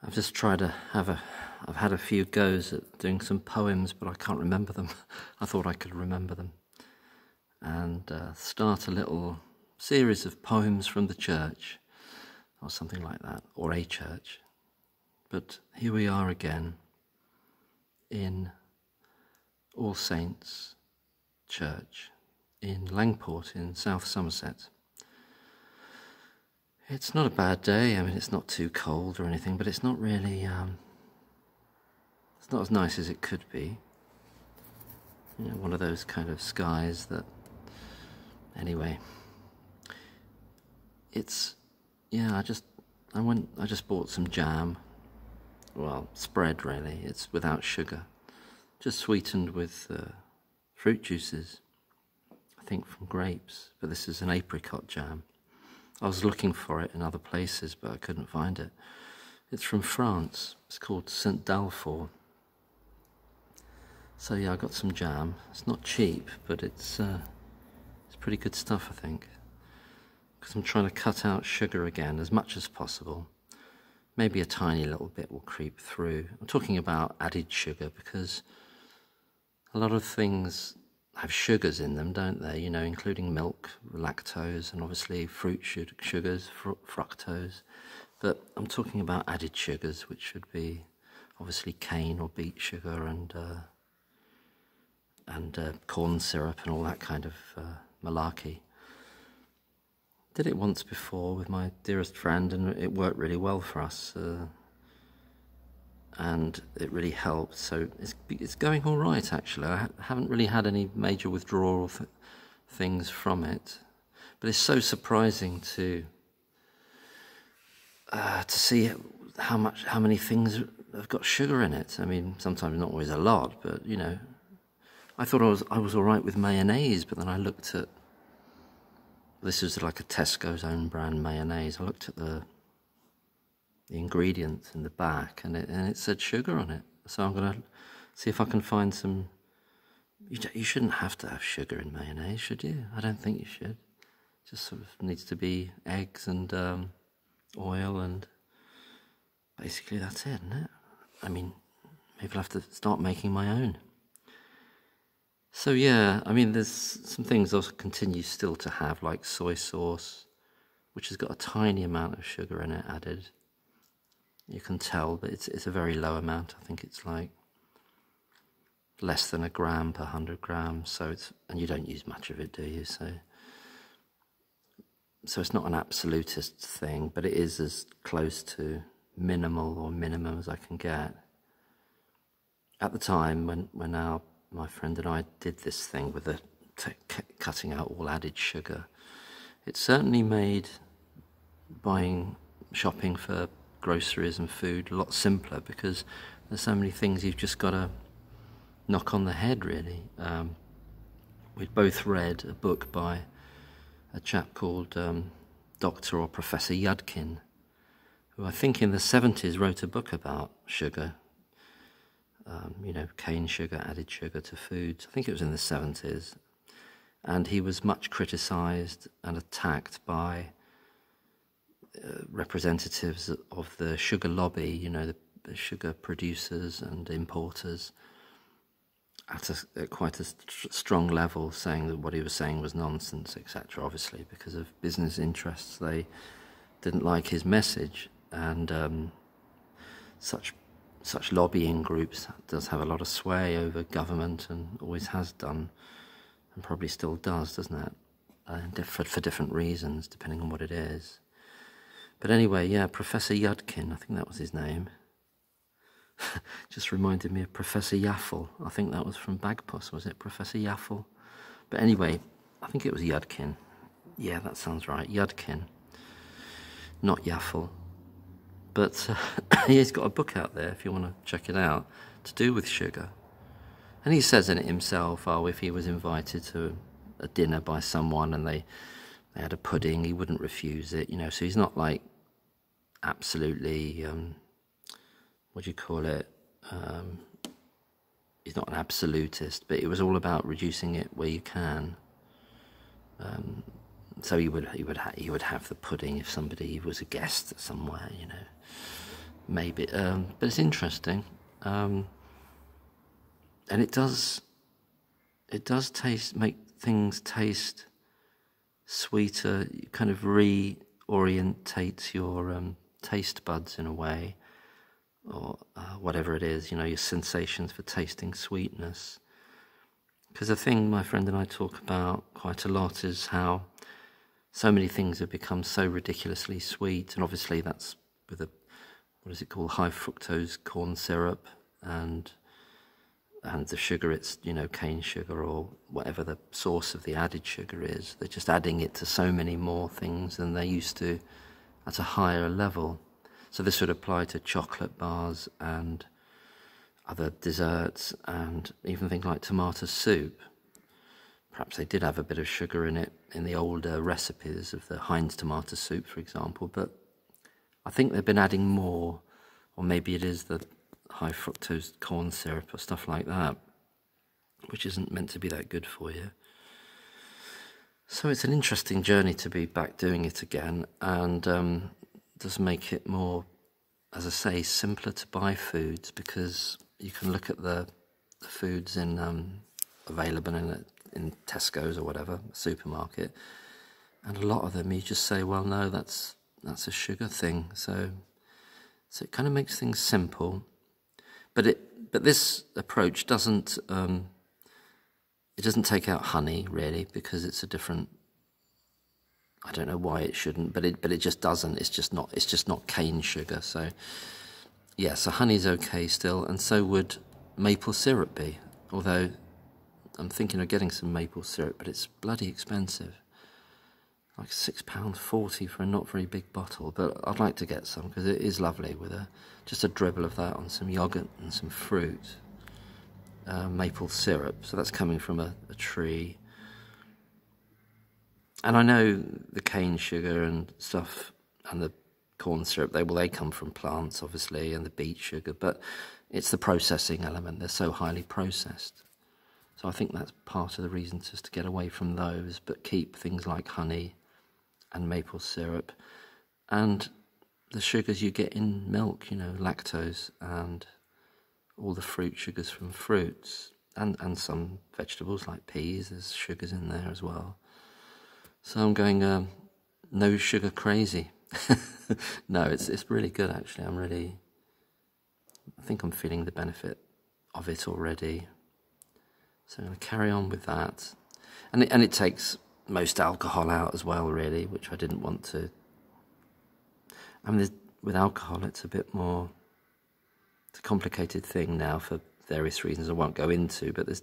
I've just tried to I've had a few goes at doing some poems, but I can't remember them. I thought I could remember them. And start a little series of poems from the church, or something like that, or a church. But here we are again in All Saints Church in Langport in South Somerset. It's not a bad day. I mean, it's not too cold or anything, but it's not really, it's not as nice as it could be. You know, one of those kind of skies that, anyway, it's, yeah, I just bought some jam, well, spread really, it's without sugar, just sweetened with fruit juices, I think from grapes, but this is an apricot jam. I was looking for it in other places, but I couldn't find it. It's from France. It's called Saint Dalfort. So yeah, I got some jam. It's not cheap, but it's pretty good stuff, I think. Because I'm trying to cut out sugar again as much as possible. Maybe a tiny little bit will creep through. I'm talking about added sugar because a lot of things have sugars in them, don't they? You know, including milk, lactose, and obviously fruit sugars, fructose. But I'm talking about added sugars, which should be obviously cane or beet sugar and corn syrup and all that kind of malarkey. Did it once before with my dearest friend, and it worked really well for us. And it really helped, so it's going all right actually. I haven't really had any major withdrawal things from it, but it's so surprising to see how many things have got sugar in it. I mean, sometimes not always a lot, but you know, I thought I was all right with mayonnaise, but then I looked at, this is like a Tesco's own brand mayonnaise. I looked at the ingredients in the back, and it said sugar on it. So I'm going to see if I can find some. You shouldn't have to have sugar in mayonnaise, should you? I don't think you should. It just sort of needs to be eggs and oil, and basically that's it, isn't it? I mean, maybe I'll have to start making my own. So yeah, I mean, there's some things I'll continue still to have, like soy sauce, which has got a tiny amount of sugar in it added. You can tell, but it's a very low amount. I think it's like less than a gram per 100 grams. So and you don't use much of it, do you? So it's not an absolutist thing, but it is as close to minimal or minimum as I can get. At the time when my friend and I did this thing with cutting out all added sugar, it certainly made shopping for groceries and food a lot simpler, because there's so many things you've just got to knock on the head, really. We'd both read a book by a chap called Dr. or Professor Yudkin, who I think in the 70s wrote a book about sugar, you know, cane sugar, added sugar to foods. I think it was in the 70s. And he was much criticised and attacked by representatives of the sugar lobby, you know, the sugar producers and importers, at quite a strong level, saying that what he was saying was nonsense, etc. Obviously, because of business interests, they didn't like his message, and such lobbying groups does have a lot of sway over government, and always has done, and probably still does, doesn't it? For different reasons, depending on what it is. But anyway, yeah, Professor Yudkin, I think that was his name. Just reminded me of Professor Yaffle. I think that was from Bagpuss, was it? Professor Yaffle? But anyway, I think it was Yudkin. Yeah, that sounds right. Yudkin. Not Yaffle. But he's got a book out there, if you want to check it out, to do with sugar. And he says in it himself, oh, if he was invited to a dinner by someone and they had a pudding, he wouldn't refuse it, you know. So he's not like absolutely, what do you call it? He's not an absolutist, but it was all about reducing it where you can. So he would have the pudding if somebody was a guest somewhere, you know. maybe, but it's interesting, and it does make things taste sweeter. You kind of reorientates your taste buds in a way, or whatever it is, your sensations for tasting sweetness. Because the thing my friend and I talk about quite a lot is how so many things have become so ridiculously sweet, and obviously that's with what is it called, high fructose corn syrup, and the sugar, it's, cane sugar or whatever the source of the added sugar is. They're just adding it to so many more things than they used to at a higher level. So this would apply to chocolate bars and other desserts, and even things like tomato soup. Perhaps they did have a bit of sugar in it in the older recipes of the Heinz tomato soup, for example, but I think they've been adding more, or maybe it is the high fructose corn syrup or stuff like that, which isn't meant to be that good for you. So it's an interesting journey to be back doing it again, and does make it more, as I say, simpler to buy foods, because you can look at the foods available in Tesco's or whatever supermarket, and a lot of them you just say, well, no, that's a sugar thing. So it kind of makes things simple, but this approach doesn't take out honey really, because it's a different. I don't know why it shouldn't, but it just doesn't. It's just not cane sugar. So yeah, so honey's okay still, and so would maple syrup be. Although I'm thinking of getting some maple syrup, but it's bloody expensive. Like £6.40 for a not very big bottle, but I'd like to get some because it is lovely with just a dribble of that on some yogurt and some fruit. Maple syrup, so that's coming from a tree. And I know the cane sugar and stuff and the corn syrup, they come from plants, obviously, and the beet sugar, but it's the processing element. They're so highly processed. So I think that's part of the reason, just to get away from those, but keep things like honey and maple syrup and the sugars you get in milk, lactose, and all the fruit sugars from fruits, and some vegetables like peas, there's sugars in there as well. So I'm going no sugar crazy. No, it's really good actually. I think I'm feeling the benefit of it already. So I'm going to carry on with that. And it takes most alcohol out as well, really, which I didn't want to. I mean, with alcohol, it's a bit more. It's a complicated thing now for various reasons I won't go into, but there's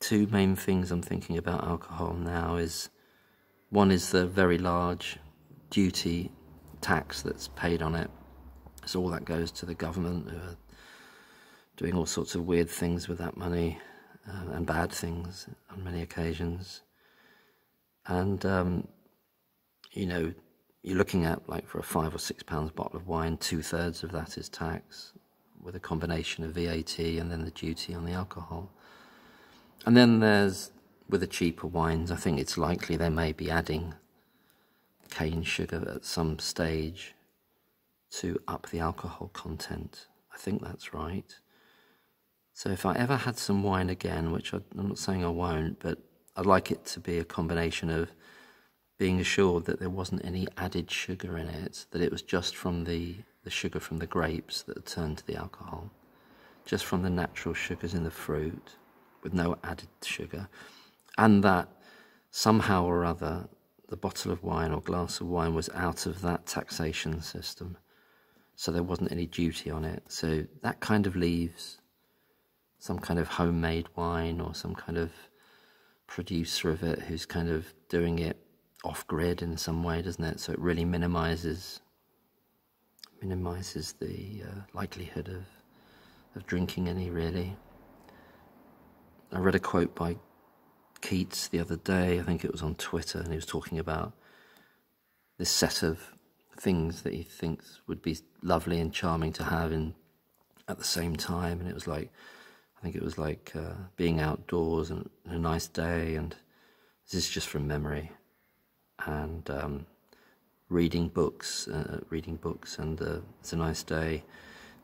two main things I'm thinking about alcohol now. One is the very large duty tax that's paid on it. So all that goes to the government, who are doing all sorts of weird things with that money, and bad things on many occasions. And, you're looking at, like, for a £5 or £6 bottle of wine, 2/3 of that is tax, with a combination of VAT and then the duty on the alcohol. And then there's, with the cheaper wines, I think it's likely they may be adding cane sugar at some stage to up the alcohol content. I think that's right. So if I ever had some wine again, which I'm not saying I won't, but I'd like it to be a combination of being assured that there wasn't any added sugar in it, that it was just from the sugar from the grapes that had turned to the alcohol, just from the natural sugars in the fruit, with no added sugar, and that somehow or other the bottle of wine or glass of wine was out of that taxation system, so there wasn't any duty on it. So that kind of leaves some kind of homemade wine or some kind of producer of it who's kind of doing it off-grid in some way, doesn't it? So it really minimises the likelihood of drinking any, really. I read a quote by Keats the other day, I think it was on Twitter, and he was talking about this set of things that he thinks would be lovely and charming to have at the same time, and it was like, I think it was like being outdoors and a nice day, and this is just from memory, and reading books, and it's a nice day.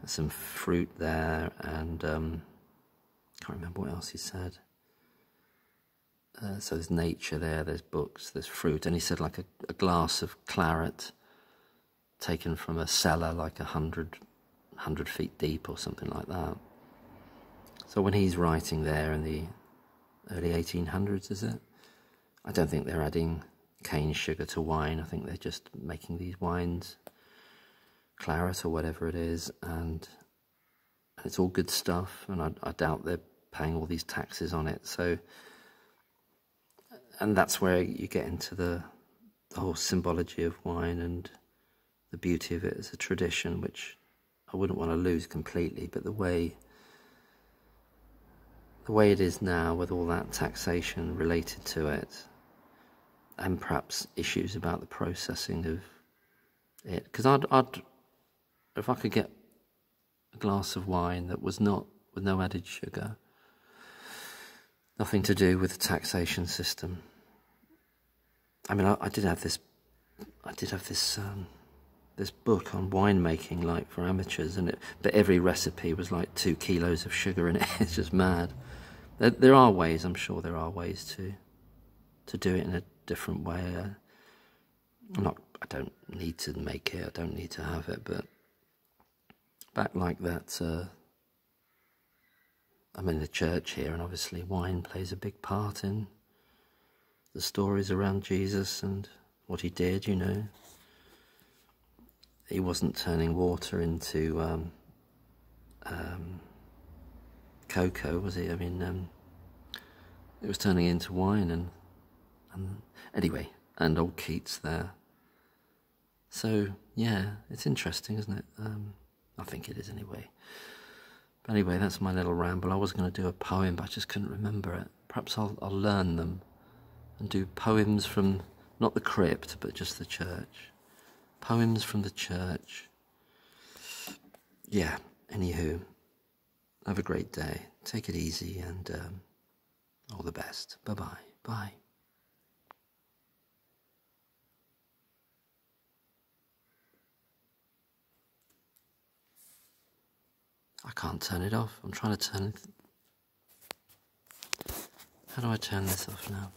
There's some fruit there, and can't remember what else he said. So there's nature there, there's books, there's fruit, and he said like a glass of claret taken from a cellar like 100 feet deep or something like that. So when he's writing there in the early 1800s, is it? I don't think they're adding cane sugar to wine. I think they're just making these wines, claret or whatever it is, and it's all good stuff, and I doubt they're paying all these taxes on it. So, and that's where you get into the whole symbology of wine and the beauty of it as a tradition, which I wouldn't want to lose completely, but the way it is now, with all that taxation related to it, and perhaps issues about the processing of it, because I'd if I could get a glass of wine that was not with no added sugar, nothing to do with the taxation system. I mean, I did have this this book on winemaking, like for amateurs, but every recipe was like 2 kilos of sugar in it. It's just mad. There are ways, I'm sure there are ways to do it in a different way. I don't need to make it, I don't need to have it, but back like that, I'm in the church here, and obviously wine plays a big part in the stories around Jesus and what he did, you know. He wasn't turning water into cocoa, was he? I mean, it was turning into wine, and anyway, and old Keats there. So yeah, it's interesting, isn't it? I think it is anyway. But anyway, that's my little ramble. I was going to do a poem, but I just couldn't remember it. Perhaps I'll learn them and do poems from not the crypt, but just the church. Poems from the church. Yeah, anywho, have a great day. Take it easy, and all the best. Bye-bye. Bye. I can't turn it off. I'm trying to turn it. How do I turn this off now?